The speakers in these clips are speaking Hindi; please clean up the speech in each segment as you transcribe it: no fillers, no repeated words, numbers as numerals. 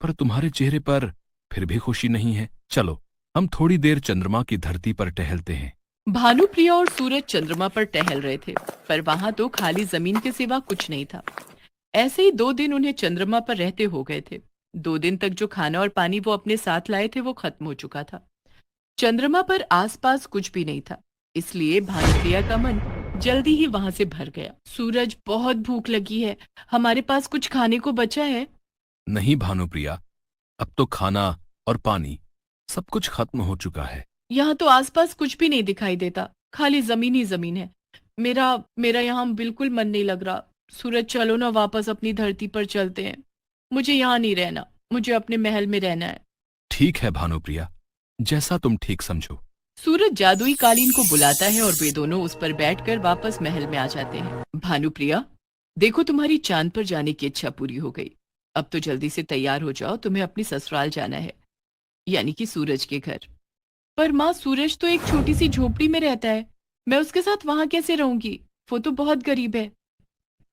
पर तुम्हारे चेहरे पर फिर भी खुशी नहीं है। चलो हम थोड़ी देर चंद्रमा की धरती पर टहलते हैं। भानुप्रिया और सूरज चंद्रमा पर टहल रहे थे, पर वहां तो खाली जमीन के सिवा कुछ नहीं था। ऐसे ही 2 दिन उन्हें चंद्रमा पर रहते हो गए थे। 2 दिन तक जो खाना और पानी वो अपने साथ लाए थे वो खत्म हो चुका था। चंद्रमा पर आसपास कुछ भी नहीं था, इसलिए भानुप्रिया का मन जल्दी ही वहां से भर गया। सूरज, बहुत भूख लगी है, हमारे पास कुछ खाने को बचा है? नहीं भानुप्रिया, अब तो खाना और पानी सब कुछ खत्म हो चुका है। यहाँ तो आसपास कुछ भी नहीं दिखाई देता, खाली जमीन ही जमीन है। मेरा मेरा यहाँ बिल्कुल मन नहीं लग रहा। सूरज, चलो ना वापस अपनी धरती पर चलते हैं। मुझे यहाँ नहीं रहना, मुझे अपने महल में रहना है। ठीक है भानुप्रिया, जैसा तुम ठीक समझो। सूरज जादुई कालीन को बुलाता है और वे दोनों उस पर बैठकर वापस महल में आ जाते हैं। भानुप्रिया, देखो तुम्हारी चांद पर जाने की इच्छा पूरी हो गई। अब तो जल्दी से तैयार हो जाओ, तुम्हें अपनी ससुराल जाना है, यानी कि सूरज के घर। पर माँ, सूरज तो एक छोटी सी झोपड़ी में रहता है, मैं उसके साथ वहां कैसे रहूंगी? वो तो बहुत गरीब है।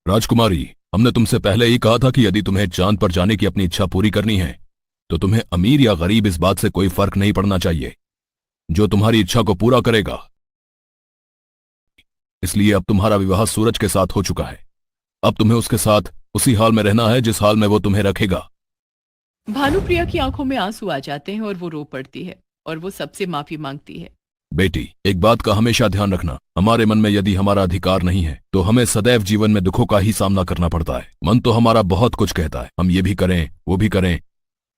राजकुमारी, हमने तुमसे पहले ही कहा था कि यदि तुम्हें चांद पर जाने की अपनी इच्छा पूरी करनी है तो तुम्हें अमीर या गरीब इस बात से कोई फर्क नहीं पड़ना चाहिए। जो तुम्हारी इच्छा को पूरा करेगा। इसलिए अब तुम्हारा विवाह सूरज के साथ हो चुका है। अब तुम्हें उसके साथ उसी हाल में रहना है जिस हाल में वो तुम्हें रखेगा। भानुप्रिया की आंखों में आंसू आ जाते हैं और वो रो पड़ती है और वो सबसे माफी मांगती है। बेटी, एक बात का हमेशा ध्यान रखना, हमारे मन में यदि हमारा अधिकार नहीं है तो हमें सदैव जीवन में दुखों का ही सामना करना पड़ता है। मन तो हमारा बहुत कुछ कहता है, हम ये भी करें वो भी करें।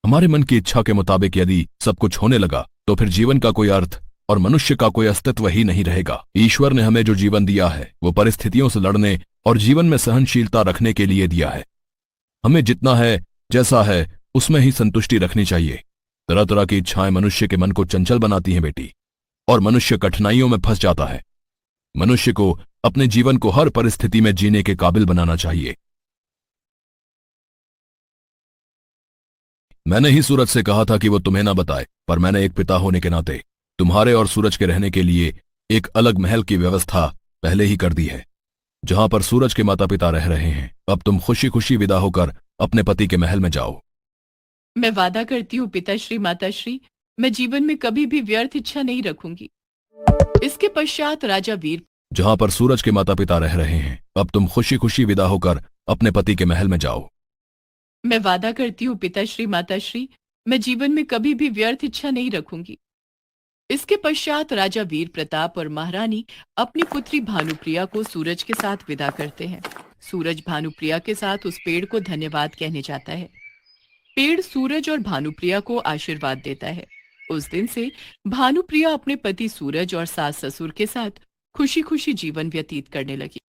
हमारे मन की इच्छा के मुताबिक यदि सब कुछ होने लगा तो फिर जीवन का कोई अर्थ और मनुष्य का कोई अस्तित्व ही नहीं रहेगा। ईश्वर ने हमें जो जीवन दिया है वो परिस्थितियों से लड़ने और जीवन में सहनशीलता रखने के लिए दिया है। हमें जितना है, जैसा है, उसमें ही संतुष्टि रखनी चाहिए। तरह तरह की इच्छाएं मनुष्य के मन को चंचल बनाती हैं बेटी, और मनुष्य कठिनाइयों में फंस जाता है। मनुष्य को अपने जीवन को हर परिस्थिति में जीने के काबिल बनाना चाहिए। मैंने ही सूरज से कहा था कि वो तुम्हें ना बताए, पर मैंने एक पिता होने के नाते तुम्हारे और सूरज के रहने के लिए एक अलग महल की व्यवस्था पहले ही कर दी है, जहां पर सूरज के माता पिता रह रहे हैं। अब तुम खुशी खुशी विदा होकर अपने पति के महल में जाओ। मैं वादा करती हूँ पिताश्री, माताश्री, मैं जीवन में कभी भी व्यर्थ इच्छा नहीं रखूंगी। इसके पश्चात राजा वीर, जहां पर सूरज के माता पिता रह रहे हैं, अब तुम खुशी खुशी विदा होकर अपने पति के महल में जाओ। मैं वादा करती हूँ पिताश्री, माताश्री, मैं जीवन में कभी भी व्यर्थ इच्छा नहीं रखूंगी। इसके पश्चात राजा वीर प्रताप और महारानी अपनी पुत्री भानुप्रिया को सूरज के साथ विदा करते हैं। सूरज भानुप्रिया के साथ उस पेड़ को धन्यवाद कहने जाता है। पेड़ सूरज और भानुप्रिया को आशीर्वाद देता है। उस दिन से भानुप्रिया अपने पति सूरज और सास ससुर के साथ खुशी खुशी जीवन व्यतीत करने लगी।